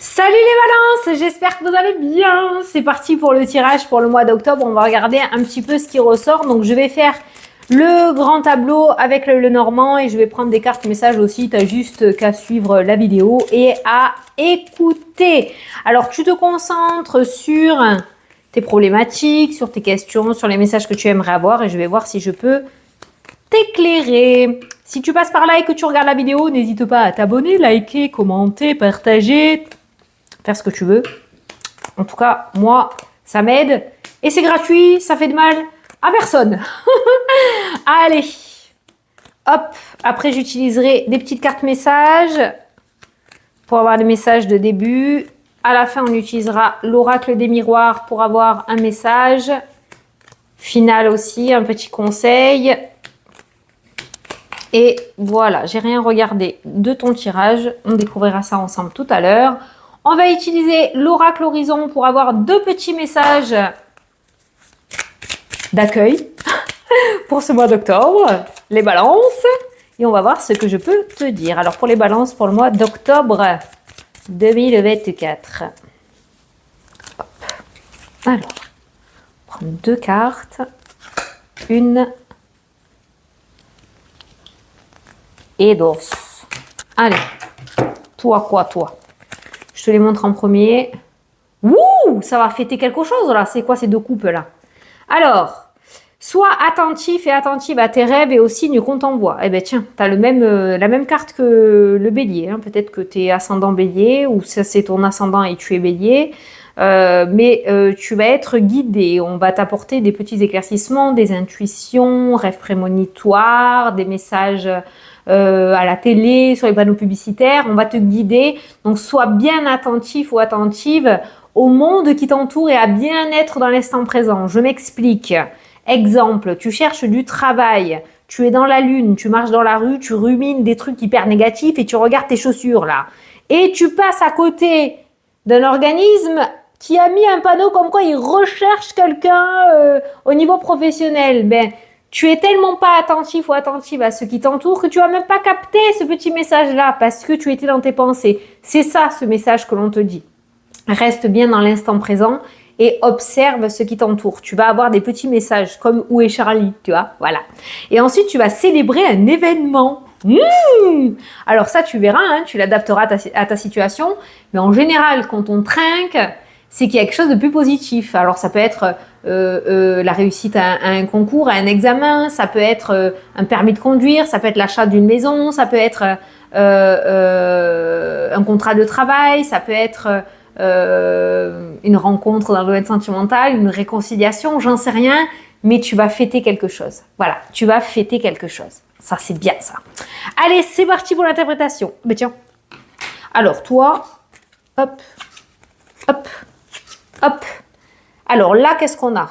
Salut les balances, j'espère que vous allez bien. C'est parti pour le tirage pour le mois d'octobre. On va regarder un petit peu ce qui ressort. Donc je vais faire le grand tableau avec le Lenormand et je vais prendre des cartes messages aussi. Tu as juste qu'à suivre la vidéo et à écouter. Alors tu te concentres sur tes problématiques, sur tes questions, sur les messages que tu aimerais avoir et je vais voir si je peux t'éclairer. Si tu passes par là et que tu regardes la vidéo, n'hésite pas à t'abonner, liker, commenter, partager, faire ce que tu veux. En tout cas, moi, ça m'aide et c'est gratuit, ça fait de mal à personne. Allez, hop, après j'utiliserai des petites cartes messages pour avoir des messages de début. À la fin, on utilisera l'oracle des miroirs pour avoir un message final aussi, un petit conseil. Et voilà, j'ai rien regardé de ton tirage. On découvrira ça ensemble tout à l'heure. On va utiliser l'oracle horizon pour avoir deux petits messages d'accueil pour ce mois d'octobre. Les balances. Et on va voir ce que je peux te dire. Alors pour les balances pour le mois d'octobre 2024. Hop. Alors, on prend deux cartes. Une et dos. Allez, toi quoi, toi? Je te les montre en premier. Ouh, ça va fêter quelque chose là. C'est quoi ces deux coupes là? Alors, sois attentif et attentive à tes rêves et aux signes qu'on t'envoie. Eh bien tiens, tu as la même carte que le bélier. Hein. Peut-être que tu es ascendant bélier ou ça c'est ton ascendant et tu es bélier. Mais tu vas être guidé. On va t'apporter des petits éclaircissements, des intuitions, rêves prémonitoires, des messages à la télé, sur les panneaux publicitaires. On va te guider. Donc, sois bien attentif ou attentive au monde qui t'entoure et à bien être dans l'instant présent. Je m'explique. Exemple, tu cherches du travail. Tu es dans la lune, tu marches dans la rue, tu rumines des trucs hyper négatifs et tu regardes tes chaussures là. Et tu passes à côté d'un organisme qui a mis un panneau comme quoi il recherche quelqu'un au niveau professionnel. Ben, tu es tellement pas attentif ou attentive à ce qui t'entoure que tu vas même pas capter ce petit message-là parce que tu étais dans tes pensées. C'est ça ce message que l'on te dit. Reste bien dans l'instant présent et observe ce qui t'entoure. Tu vas avoir des petits messages comme « Où est Charlie ?» Tu vois, voilà. Et ensuite, tu vas célébrer un événement. Alors ça, tu verras, hein, tu l'adapteras à ta situation. Mais en général, quand on trinque, c'est qu'il y a quelque chose de plus positif. Alors ça peut être la réussite à un concours, à un examen, ça peut être un permis de conduire, ça peut être l'achat d'une maison, ça peut être un contrat de travail, ça peut être une rencontre dans le domaine sentimental, une réconciliation, j'en sais rien, mais tu vas fêter quelque chose. Voilà, tu vas fêter quelque chose. Ça, c'est bien ça. Allez, c'est parti pour l'interprétation. Mais tiens. Alors, toi, hop, hop, hop. Alors là, qu'est-ce qu'on a?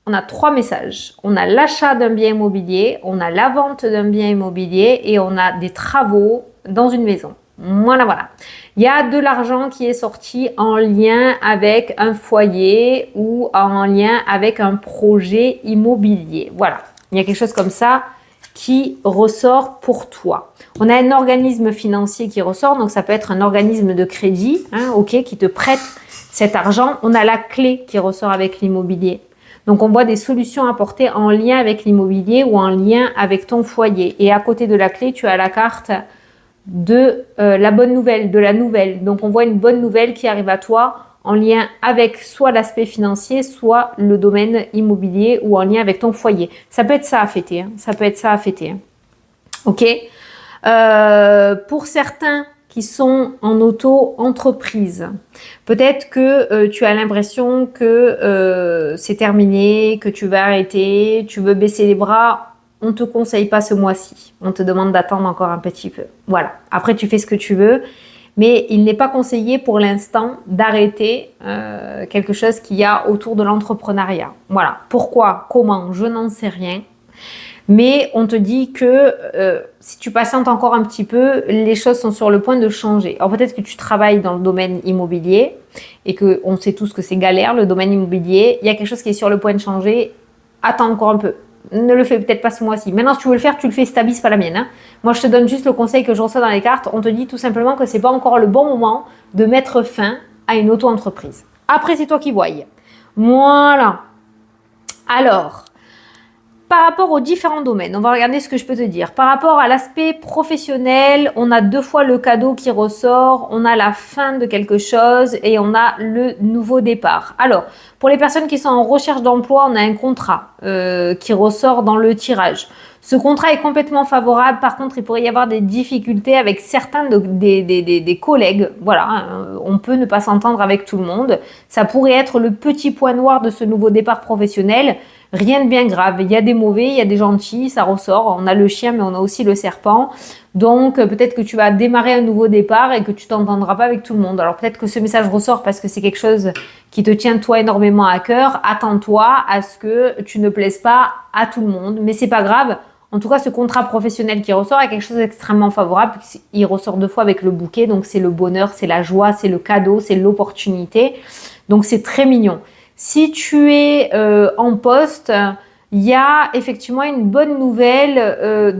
On a trois messages. On a l'achat d'un bien immobilier, on a la vente d'un bien immobilier et on a des travaux dans une maison. Voilà, voilà. Il y a de l'argent qui est sorti en lien avec un foyer ou en lien avec un projet immobilier. Voilà. Il y a quelque chose comme ça qui ressort pour toi. On a un organisme financier qui ressort, donc ça peut être un organisme de crédit, hein, ok, qui te prête cet argent. On a la clé qui ressort avec l'immobilier. Donc, on voit des solutions apportées en lien avec l'immobilier ou en lien avec ton foyer. Et à côté de la clé, tu as la carte de la bonne nouvelle, de la nouvelle. Donc, on voit une bonne nouvelle qui arrive à toi en lien avec soit l'aspect financier, soit le domaine immobilier ou en lien avec ton foyer. Ça peut être ça à fêter. Hein. Ça peut être ça à fêter. Hein. OK. Pour certains qui sont en auto-entreprise, peut-être que tu as l'impression que c'est terminé, que tu vas arrêter, tu veux baisser les bras. On ne te conseille pas ce mois-ci. On te demande d'attendre encore un petit peu. Voilà. Après, tu fais ce que tu veux. Mais il n'est pas conseillé pour l'instant d'arrêter quelque chose qu'il y a autour de l'entrepreneuriat. Voilà. Pourquoi? Comment? Je n'en sais rien. Mais on te dit que si tu patientes encore un petit peu, les choses sont sur le point de changer. Alors peut-être que tu travailles dans le domaine immobilier et qu'on sait tous que c'est galère, le domaine immobilier. Il y a quelque chose qui est sur le point de changer. Attends encore un peu. Ne le fais peut-être pas ce mois-ci. Maintenant, si tu veux le faire, tu le fais, stabilise pas la mienne. Hein. Moi, je te donne juste le conseil que je reçois dans les cartes. On te dit tout simplement que c'est pas encore le bon moment de mettre fin à une auto-entreprise. Après, c'est toi qui vois. Voilà. Alors, par rapport aux différents domaines, on va regarder ce que je peux te dire. Par rapport à l'aspect professionnel, on a 2 fois le cadeau qui ressort, on a la fin de quelque chose et on a le nouveau départ. Alors, pour les personnes qui sont en recherche d'emploi, on a un contrat qui ressort dans le tirage. Ce contrat est complètement favorable. Par contre, il pourrait y avoir des difficultés avec certains des collègues. Voilà, on peut ne pas s'entendre avec tout le monde. Ça pourrait être le petit point noir de ce nouveau départ professionnel. Rien de bien grave. Il y a des mauvais, il y a des gentils, ça ressort. On a le chien, mais on a aussi le serpent. Donc, peut-être que tu vas démarrer un nouveau départ et que tu t'entendras pas avec tout le monde. Alors, peut-être que ce message ressort parce que c'est quelque chose qui te tient toi énormément à cœur. Attends-toi à ce que tu ne plaises pas à tout le monde. Mais c'est pas grave. En tout cas, ce contrat professionnel qui ressort est quelque chose d'extrêmement favorable. Il ressort 2 fois avec le bouquet. Donc, c'est le bonheur, c'est la joie, c'est le cadeau, c'est l'opportunité. Donc, c'est très mignon. Si tu es en poste, il y a effectivement une bonne nouvelle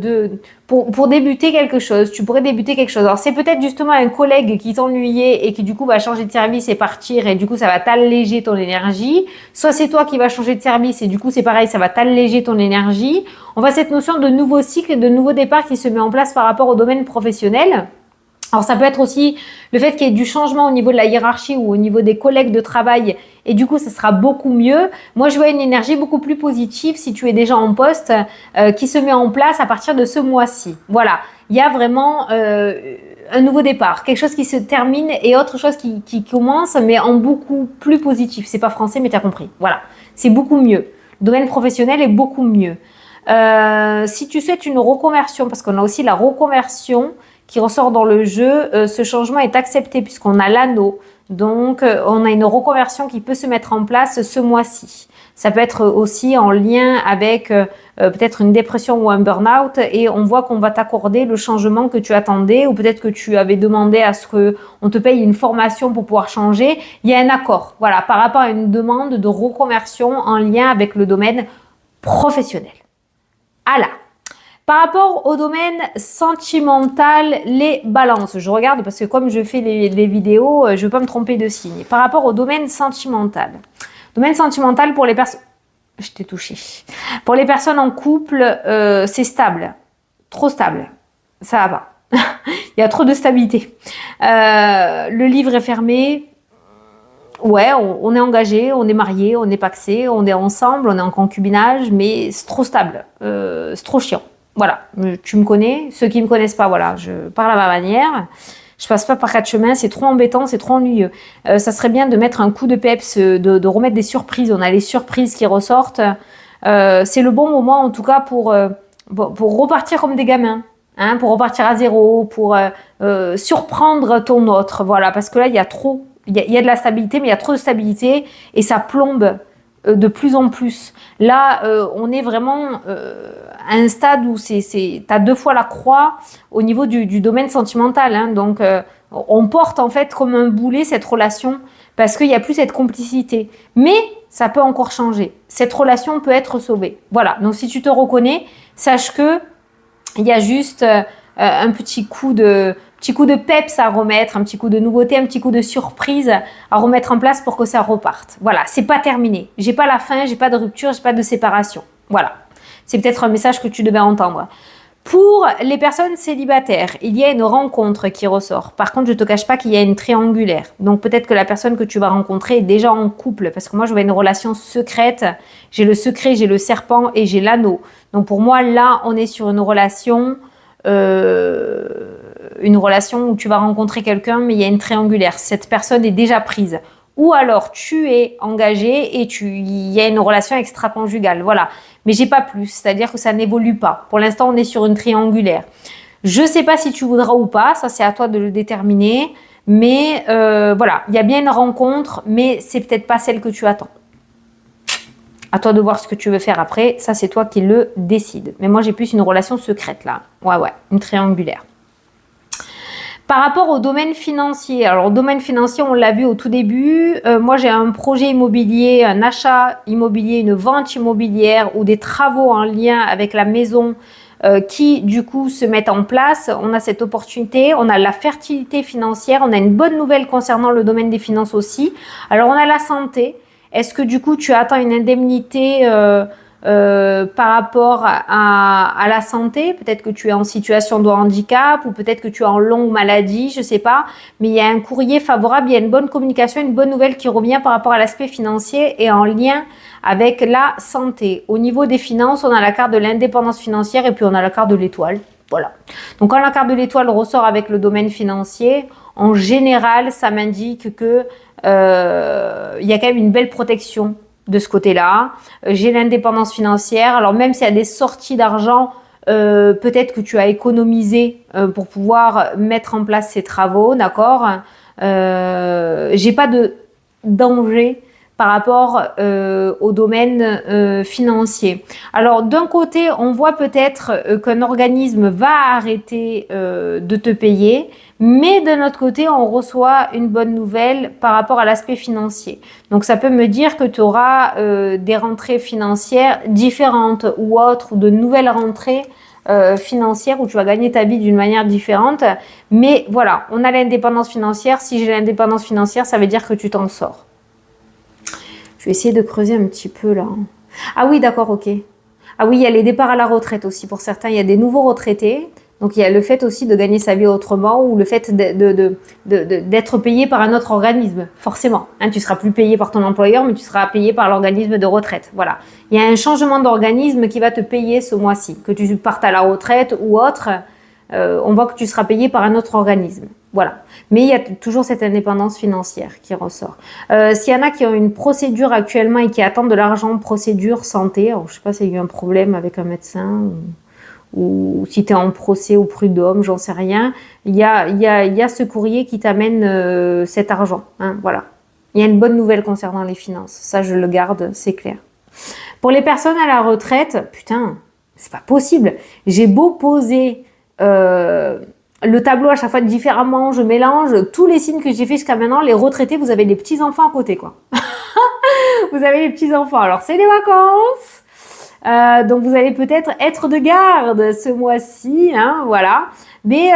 pour débuter quelque chose. Tu pourrais débuter quelque chose. Alors, c'est peut-être justement un collègue qui t'ennuyait et qui du coup va changer de service et partir et du coup, ça va t'alléger ton énergie. Soit c'est toi qui vas changer de service et du coup, c'est pareil, ça va t'alléger ton énergie. On voit cette notion de nouveau cycle et de nouveau départ qui se met en place par rapport au domaine professionnel. Alors, ça peut être aussi le fait qu'il y ait du changement au niveau de la hiérarchie ou au niveau des collègues de travail et du coup, ça sera beaucoup mieux. Moi, je vois une énergie beaucoup plus positive si tu es déjà en poste qui se met en place à partir de ce mois-ci. Voilà, il y a vraiment un nouveau départ, quelque chose qui se termine et autre chose qui commence, mais en beaucoup plus positif. C'est pas français, mais tu as compris. Voilà, c'est beaucoup mieux. Le domaine professionnel est beaucoup mieux. Si tu souhaites une reconversion, parce qu'on a aussi la reconversion qui ressort dans le jeu, ce changement est accepté puisqu'on a l'anneau. Donc, on a une reconversion qui peut se mettre en place ce mois-ci. Ça peut être aussi en lien avec peut-être une dépression ou un burn-out et on voit qu'on va t'accorder le changement que tu attendais ou peut-être que tu avais demandé à ce qu'on te paye une formation pour pouvoir changer. Il y a un accord, voilà, par rapport à une demande de reconversion en lien avec le domaine professionnel. Alors, par rapport au domaine sentimental, les balances. Je regarde parce que comme je fais les vidéos, je ne veux pas me tromper de signe. Par rapport au domaine sentimental. Domaine sentimental pour les personnes... Je t'ai touché. Pour les personnes en couple, c'est stable. Trop stable. Ça va pas. Il y a trop de stabilité. Le livre est fermé. Ouais, on est engagé, on est marié, on est pacsé, on est ensemble, on est en concubinage, mais c'est trop stable. C'est trop chiant. Voilà, tu me connais. Ceux qui ne me connaissent pas, voilà, je parle à ma manière. Je passe pas par 4 chemins, c'est trop embêtant, c'est trop ennuyeux. Ça serait bien de mettre un coup de peps, de remettre des surprises. On a les surprises qui ressortent. C'est le bon moment, en tout cas, pour repartir comme des gamins. Hein, pour repartir à zéro, pour surprendre ton autre. Voilà, parce que là, il y a trop. Il y a de la stabilité, mais il y a trop de stabilité et ça plombe de plus en plus. Là, on est vraiment à un stade où t'as 2 fois la croix au niveau du domaine sentimental. Hein. Donc, on porte en fait comme un boulet cette relation parce qu'il n'y a plus cette complicité. Mais ça peut encore changer. Cette relation peut être sauvée. Voilà. Donc, si tu te reconnais, sache que il y a juste un petit coup de peps à remettre, un petit coup de nouveauté, un petit coup de surprise à remettre en place pour que ça reparte. Voilà, c'est pas terminé. J'ai pas la fin, j'ai pas de rupture, j'ai pas de séparation. Voilà. C'est peut-être un message que tu devais entendre. Pour les personnes célibataires, il y a une rencontre qui ressort. Par contre, je ne te cache pas qu'il y a une triangulaire. Donc, peut-être que la personne que tu vas rencontrer est déjà en couple. Parce que moi, je vois une relation secrète. J'ai le secret, j'ai le serpent et j'ai l'anneau. Donc, pour moi, là, on est sur une relation où tu vas rencontrer quelqu'un, mais il y a une triangulaire. Cette personne est déjà prise. Ou alors, tu es engagé et il y a une relation extra-conjugale. Voilà. Mais j'ai pas plus, c'est-à-dire que ça n'évolue pas. Pour l'instant, on est sur une triangulaire. Je ne sais pas si tu voudras ou pas, ça c'est à toi de le déterminer. Mais voilà, il y a bien une rencontre, mais c'est peut-être pas celle que tu attends. À toi de voir ce que tu veux faire après, ça c'est toi qui le décides. Mais moi j'ai plus une relation secrète là. Ouais, une triangulaire. Par rapport au domaine financier, alors au domaine financier, on l'a vu au tout début, moi j'ai un projet immobilier, un achat immobilier, une vente immobilière ou des travaux en lien avec la maison qui du coup se mettent en place. On a cette opportunité, on a la fertilité financière, on a une bonne nouvelle concernant le domaine des finances aussi. Alors on a la santé. Est-ce que du coup tu attends une indemnité par rapport à la santé? Peut-être que tu es en situation de handicap ou peut-être que tu es en longue maladie, je ne sais pas. Mais il y a un courrier favorable, il y a une bonne communication, une bonne nouvelle qui revient par rapport à l'aspect financier et en lien avec la santé. Au niveau des finances, on a la carte de l'indépendance financière et puis on a la carte de l'étoile. Voilà. Donc quand la carte de l'étoile ressort avec le domaine financier, en général, ça m'indique que il y a quand même une belle protection de ce côté-là. J'ai l'indépendance financière. Alors même s'il y a des sorties d'argent, peut-être que tu as économisé pour pouvoir mettre en place ces travaux, d'accord. J'ai pas de danger par rapport au domaine financier. Alors d'un côté, on voit peut-être qu'un organisme va arrêter de te payer, mais d'un autre côté, on reçoit une bonne nouvelle par rapport à l'aspect financier. Donc ça peut me dire que tu auras des rentrées financières différentes ou autres, ou de nouvelles rentrées financières où tu vas gagner ta vie d'une manière différente. Mais voilà, on a l'indépendance financière. Si j'ai l'indépendance financière, ça veut dire que tu t'en sors. Je vais essayer de creuser un petit peu là. Ah oui, d'accord, ok. Ah oui, il y a les départs à la retraite aussi pour certains. Il y a des nouveaux retraités. Donc il y a le fait aussi de gagner sa vie autrement ou le fait d'être payé par un autre organisme, forcément. Hein, tu ne seras plus payé par ton employeur, mais tu seras payé par l'organisme de retraite. Voilà. Il y a un changement d'organisme qui va te payer ce mois-ci. Que tu partes à la retraite ou autre, on voit que tu seras payé par un autre organisme. Voilà. Mais il y a toujours cette indépendance financière qui ressort. S'il y en a qui ont une procédure actuellement et qui attendent de l'argent, procédure santé, alors je ne sais pas s'il y a eu un problème avec un médecin ou si tu es en procès au prud'homme, j'en sais rien. Il y a ce courrier qui t'amène cet argent. Hein, voilà. Il y a une bonne nouvelle concernant les finances. Ça, je le garde, c'est clair. Pour les personnes à la retraite, putain, c'est pas possible. J'ai beau poser le tableau à chaque fois différemment, je mélange tous les signes que j'ai fait jusqu'à maintenant. Les retraités, vous avez les petits-enfants à côté, quoi. Vous avez les petits-enfants. Alors, c'est les vacances. Donc, vous allez peut-être être de garde ce mois-ci, hein, voilà. Mais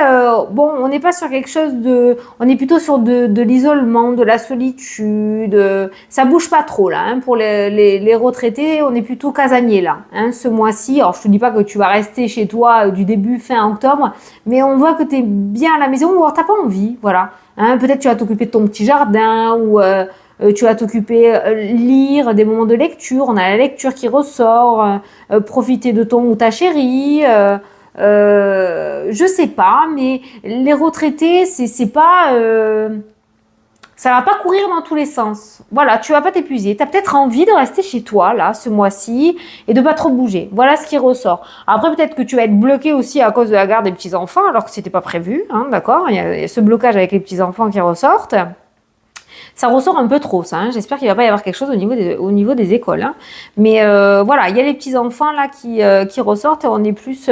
bon, on n'est pas sur quelque chose de... On est plutôt sur de l'isolement, de la solitude. Ça bouge pas trop, là. Hein, pour les retraités, on est plutôt casanier, là. Hein, ce mois-ci, alors je te dis pas que tu vas rester chez toi du début fin octobre, mais on voit que tu es bien à la maison ou alors t'as pas envie, voilà. Hein, peut-être tu vas t'occuper de ton petit jardin ou... tu vas t'occuper, lire des moments de lecture. On a la lecture qui ressort. Profiter de ton ou ta chérie. Je sais pas, mais les retraités, c'est pas... ça va pas courir dans tous les sens. Voilà, tu vas pas t'épuiser. Tu as peut-être envie de rester chez toi, là, ce mois-ci, et de pas trop bouger. Voilà ce qui ressort. Après, peut-être que tu vas être bloqué aussi à cause de la garde des petits-enfants, alors que c'était pas prévu, hein, d'accord. Il y a ce blocage avec les petits-enfants qui ressortent. Ça ressort un peu trop, ça. Hein. J'espère qu'il ne va pas y avoir quelque chose au niveau des écoles. Hein. Mais voilà, il y a les petits-enfants là qui ressortent et on est plus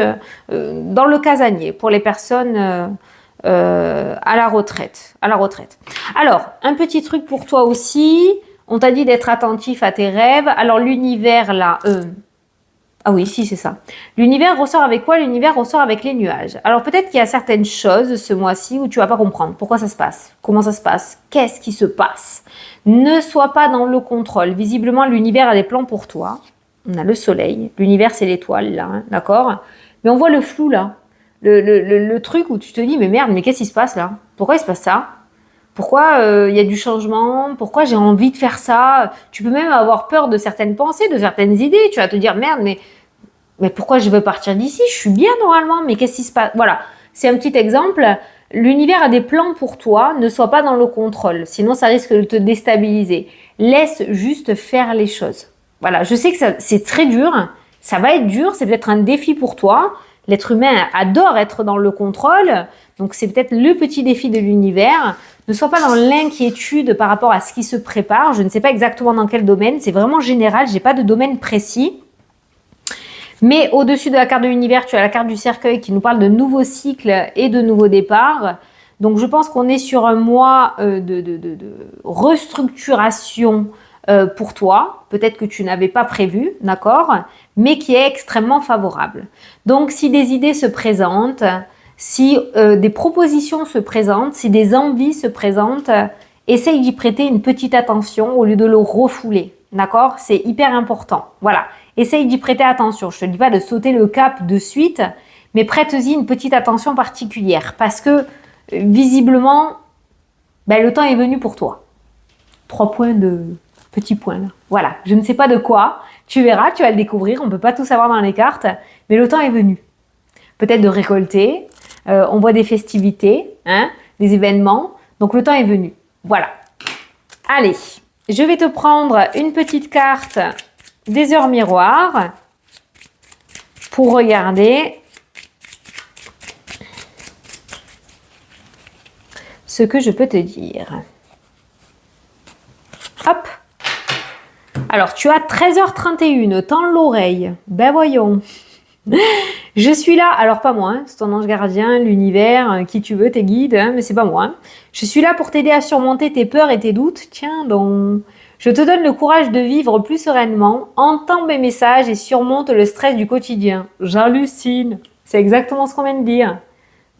dans le casanier pour les personnes à la retraite. Alors, un petit truc pour toi aussi. On t'a dit d'être attentif à tes rêves. Alors, l'univers là... Ah oui, si, c'est ça. L'univers ressort avec quoi? L'univers ressort avec les nuages. Alors peut-être qu'il y a certaines choses ce mois-ci où tu vas pas comprendre pourquoi ça se passe, comment ça se passe, qu'est-ce qui se passe. Ne sois pas dans le contrôle. Visiblement, l'univers a des plans pour toi. On a le soleil, l'univers c'est l'étoile là, hein, d'accord? Mais on voit le flou là, le truc où tu te dis mais merde, mais qu'est-ce qui se passe là? Pourquoi il se passe ça? Pourquoi y a du changement? Pourquoi j'ai envie de faire ça? Tu peux même avoir peur de certaines pensées, de certaines idées. Tu vas te dire merde, mais pourquoi je veux partir d'ici? Je suis bien normalement, mais qu'est-ce qui se passe? Voilà, c'est un petit exemple. L'univers a des plans pour toi, ne sois pas dans le contrôle, sinon ça risque de te déstabiliser. Laisse juste faire les choses. Voilà, je sais que c'est très dur, ça va être dur, c'est peut-être un défi pour toi. L'être humain adore être dans le contrôle, donc c'est peut-être le petit défi de l'univers. Ne sois pas dans l'inquiétude par rapport à ce qui se prépare. Je ne sais pas exactement dans quel domaine, c'est vraiment général, j'ai pas de domaine précis. Mais au-dessus de la carte de l'univers, tu as la carte du cercueil qui nous parle de nouveaux cycles et de nouveaux départs. Donc, je pense qu'on est sur un mois de restructuration pour toi, peut-être que tu n'avais pas prévu, d'accord, mais qui est extrêmement favorable. Donc, si des idées se présentent, si des propositions se présentent, si des envies se présentent, essaye d'y prêter une petite attention au lieu de le refouler, d'accord? C'est hyper important. Voilà, essaye d'y prêter attention. Je te dis pas de sauter le cap de suite, mais prête-y une petite attention particulière parce que visiblement, le temps est venu pour toi. 3 points de petits points là. Voilà, je ne sais pas de quoi. Tu verras, tu vas le découvrir. On ne peut pas tout savoir dans les cartes, mais le temps est venu. Peut-être de récolter. On voit des festivités, hein, des événements. Donc le temps est venu. Voilà. Allez, je vais te prendre une petite carte des heures miroirs pour regarder ce que je peux te dire. Hop. Alors, tu as 13h31, tends l'oreille. Ben voyons. Je suis là, alors pas moi, hein, c'est ton ange gardien, l'univers, qui tu veux, tes guides, hein, mais c'est pas moi. Hein. Je suis là pour t'aider à surmonter tes peurs et tes doutes. Tiens donc. Je te donne le courage de vivre plus sereinement, entends mes messages et surmonte le stress du quotidien. J'hallucine. C'est exactement ce qu'on vient de dire.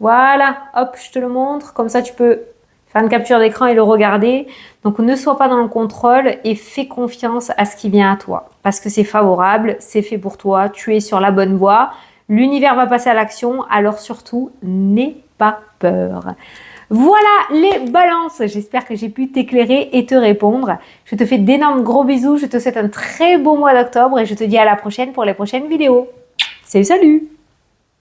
Voilà, hop, je te le montre. Comme ça, tu peux faire une capture d'écran et le regarder. Donc, ne sois pas dans le contrôle et fais confiance à ce qui vient à toi. Parce que c'est favorable, c'est fait pour toi, tu es sur la bonne voie. L'univers va passer à l'action, alors surtout, n'aie pas peur. Voilà les balances. J'espère que j'ai pu t'éclairer et te répondre. Je te fais d'énormes gros bisous. Je te souhaite un très beau mois d'octobre et je te dis à la prochaine pour les prochaines vidéos. Salut, salut!